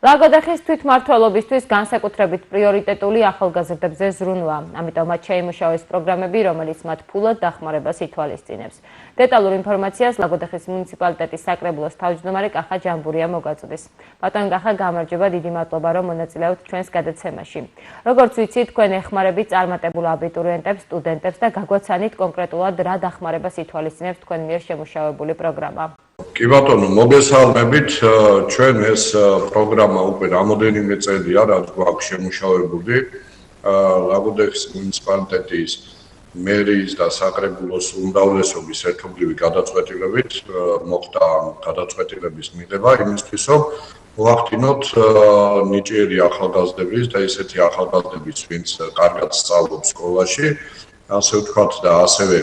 ლაგოდეხის თვითმმართველობისთვის განსაკუთრებით პრიორიტეტული ახალგაზრდებზე ზრუნვა. ამიტომ მათ შეიმუშავეს პროგრამები, რომელიც მათ ფულად დახმარებას ითვალისწინებს. დეტალურ ინფორმაციას ლაგოდეხის მუნიციპალიტეტის საკრებულოს თავმჯდომარე კახა ჯამბურია მოგაწოდეს. ბატონ კახა, გამარჯობა, დიდი მადლობა, რომ მონაწილეობთ ჩვენს გადაცემაში. Როგორც ვიცით, თქვენ ეხმარებით წარმატებულ აბიტურიენტებს, სტუდენტებს და გაგვაცანით კონკრეტულად რა დახმარებას ითვალისწინებს თქვენ მიერ შემუშავებული პროგრამა. კი ბატონო, მოგესალმებით. ჩვენ ეს პროგრამა უკვე რამოდენიმე წელია, რაც გვაქვს შემუშავებული. ლაგოდეხის მუნიციპალიტეტის მერიის და საკრებულოს უმრავლესობის ერთობლივი გადაწყვეტილებით მოხდა გადაწყვეტილების მიღება იმისთვის, რომ მოახდინოთ ნიჭიერი ახალგაზრდების და ესეთი ახალგაზრდების, ვინც კარგად სწავლობს სკოლაში, ასე ვთქვათ და ასევე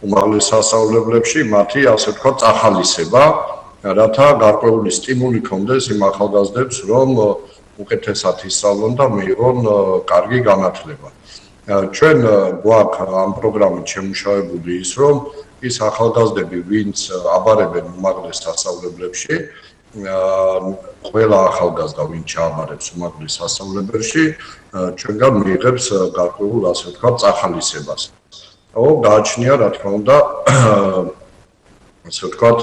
უმაღლეს სასწავლებლებში მათი ასე ვთქვათ წახალისება, რათა გარკვეული სტიმული ჰქონდეს იმ ახალგაზრდებს, რომ უკეთესად ისწავლონ და მიიღონ კარგი განათლება. ჩვენ გვაქვს ამ პროგრამით შემუშავებული ის, რომ ის ახალგაზრდები, ვინც აბარებენ უმაღლეს სასწავლებლებში, ყველა ახალგაზრდა, ვინც ჩააბარებს უმაღლეს სასწავლებელში, ჩვენგან მიიღებს გარკვეულ ასე ვთქვათ წახალისებას. გააჩნია, რა თქმა უნდა, ასე ვთქვათ,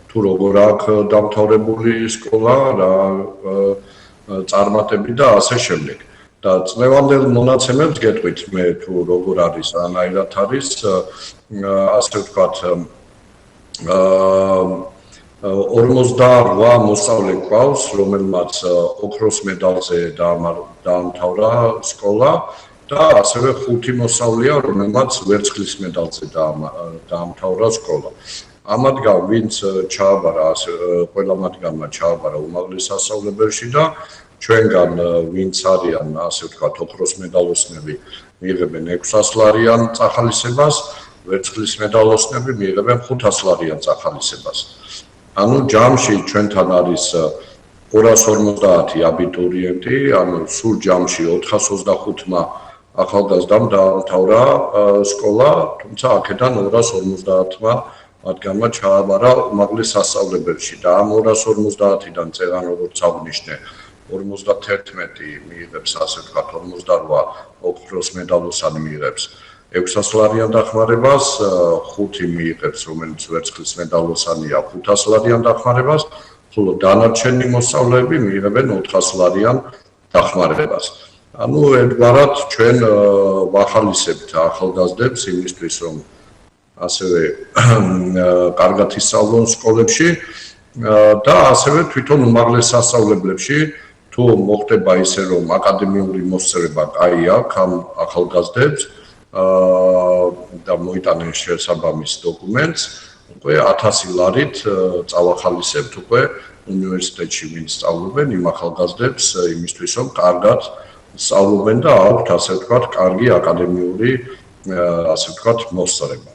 თუ როგორ აქვს დამთავრებული სკოლა, რა წარმატები და ასე შემდეგ. და წლევანდელ მონაცემებს გეტყვით მე თუ როგორ არის, რანაირად არის, ასე ვთქვათ, 48 მოსწავლე გვყავს, რომელმაც ოქროს მედალზე დაამთავრა სკოლა. და ასევე 5 მოსწავლეა, რომელმაც ვერცხლის მედალზე დაამთავრა სკოლა. ამათგან ვინც ჩააბარა, ყველა მათგანმა ჩააბარა უმაღლეს სასწავლებელში და ჩვენგან ვინც არიან, ასე ვთქვათ, ოქროს მედალოსნები მიიღებენ 600 ლარიან წახალისებას, ვერცხლის მედალოსნები მიიღებენ 500 ლარიან წახალისებას. ანუ ჯამში ჩვენთან არის 250 აბიტურიენტი, ანუ სულ ჯამში 425-მა ახალგაზრდამ დაამთავრა სკოლა, თუმცა აქედან 250-მა მათგანმა ჩააბარა უმაღლეს სასწავლებელში და ამ 250-დან წელან როგორც აღნიშნე 51 მიიღებს, ასე ვთქვათ, 48 ოქროს მედალოსანი მიიღებს 600 ლარიან დახმარებას, 5 მიიღებს, რომელიც ვერცხლის მედალოსანია 500 ლარიან დახმარებას, ხოლო დანარჩენი მოსწავლეები მიიღებენ 400 ლარიან დახმარებას. ანუ ერთგვარად ჩვენ ვახალისებთ ახალგაზრდებს იმისთვის, რომ ასევე კარგად ისწავლონ სკოლებში და ასევე თვითონ უმაღლეს სასწავლებლებში თუ მოხდება ისე, რომ აკადემიური მოსწრება კაი აქვს ამ ახალგაზრდებს და მოიტანენ შესაბამის დოკუმენტს, უკვე 1000 ლარით წავახალისებთ უკვე უნივერსიტეტში ვინც სწავლობენ იმ ახალგაზრდებს იმისთვის, რომ კარგად სწავლობენ და აქვთ, ასე ვთქვათ, კარგი აკადემიური, ასე ვთქვათ, მოსწრება.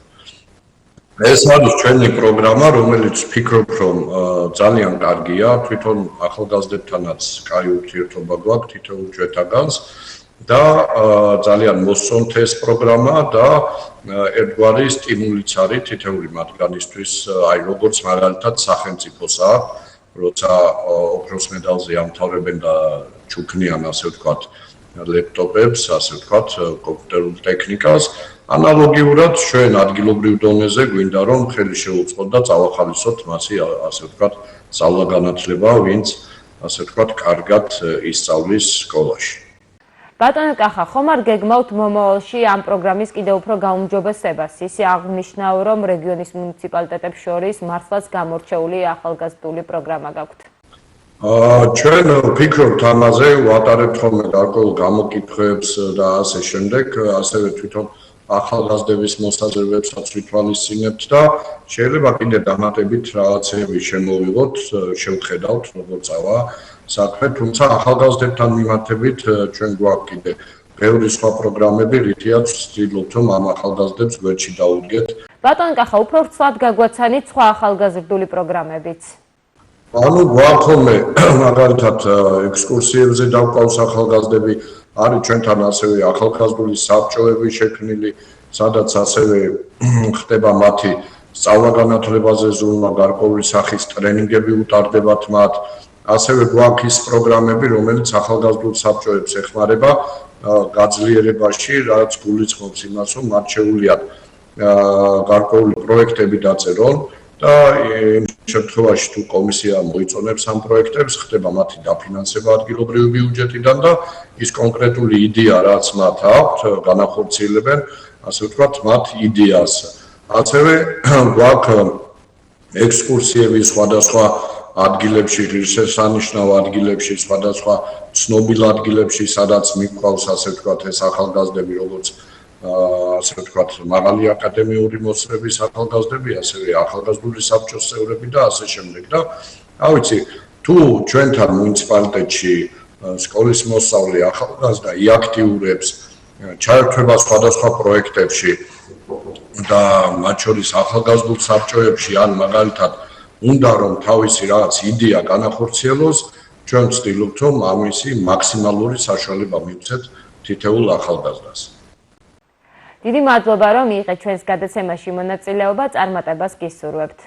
ეს არის ჩვენი პროგრამა, რომელიც ვფიქრობ, რომ ძალიან კარგია, თვითონ ახალგაზრდებთანაც კაი ურთიერთობა გვაქვს თითოეულ ჩვენთაგანს და ძალიან მოსწონთ ეს პროგრამა და ერთგვარი სტიმულიც არის თითოეული მათგანისთვის, აი როგორც მაგალითად სახელმწიფოს აქვს, როცა ოქროს მედალზე ამთავრებენ და ჩუქნიან, ასე ვთქვათ, ლეპტოპებს, ასე ვთქვათ, კომპიუტერულ ტექნიკას. ანალოგიურად ჩვენ ადგილობრივ დონეზე გვინდა რომ ხელი შეუწყოთ და წავახალისოთ მასი, ასე ვთქვათ, სწავლა-განათლება, ვინც, ასე ვთქვათ, კარგად ისწავლის სკოლაში. ბატონო კახა, ხომ არ გეგმავთ მომავალში ამ პროგრამის კიდევ უფრო გაუმჯობესებას? ისე აღნიშნავ, რომ რეგიონის მუნიციპალიტეტებს შორის მართლაც გამორჩეული ახალგაზრდული პროგრამა გაქვთ. ჩვენ ვფიქრობთ ამაზე, ვატარებთ ხოლმე გარკვეულ გამოკითხვებს და ასე შემდეგ, ასევე თვითონ ახალგაზრდების მოსაზრებებსაც ვითვალისწინებთ და შეიძლება კიდე დამატებით რაღაცები შემოვიღოთ, შევხედავთ როგორ წავა საქმე, თუმცა ახალგაზრდებთან მიმართებით ჩვენ გვაქვს კიდე ბევრი სხვა პროგრამები, რითაც ვცდილობთ, რომ ამ ახალგაზრდებს გვერდში დაუდგეთ. ბატონ კახა, უფრო ვრცლად გაგვაცანით სხვა ახალგაზრდული პროგრამებიც. ანუ გვაქვს ხოლმე მაგალითად ექსკურსიებზე დავყავს ახალგაზრდები, არის ჩვენთან ასევე ახალგაზრდული საბჭოები შექმნილი, სადაც ასევე ხდება მათი სწავლა-განათლებაზე ზრუნვა, გარკვეული სახის ტრენინგები უტარდებათ მათ, ასევე გვაქვს ის პროგრამები, რომელიც ახალგაზრდულ საბჭოებს ეხმარება გაძლიერებაში, რაც გულისხმობს იმას, რომ მათ შეუძლიათ გარკვეული პროექტები დაწერონ და იმ შემთხვევაში თუ კომისია მოიწონებს ამ პროექტებს, ხდება მათი დაფინანსება ადგილობრივი ბიუჯეტიდან და ის კონკრეტული იდეა, რაც მათ აქვთ, განახორციელებენ, ასე ვთქვათ, მათ იდეას. ასევე გვაქვს ექსკურსიები სხვადასხვა ადგილებში, ღირსშესანიშნავ ადგილებში, სხვადასხვა ცნობილ ადგილებში, სადაც მიგყავს, ასე ვთქვათ, ეს ახალგაზრდები, როგორც ასე ვთქვათ, მაღალი აკადემიური მოსწრების ახალგაზრდები, ასევე ახალგაზრდული საბჭოს წევრები და ასე შემდეგ. და რა ვიცი, თუ ჩვენთან მუნიციპალიტეტში სკოლის მოსწავლე ახალგაზრდა იაქტიურებს ჩაერთვება სხვადასხვა პროექტებში და მათ შორის ახალგაზრდულ საბჭოებში ან მაგალითად უნდა რომ თავისი რაღაც იდეა განახორციელოს, ჩვენ ვცდილობთ რომ ამისი მაქსიმალური საშუალება მივცეთ თითოეულ ახალგაზრდას. დიდი მადლობა რომ მიიღეთ ჩვენს გადაცემაში მონაწილეობა, წარმატებას გისურვებთ.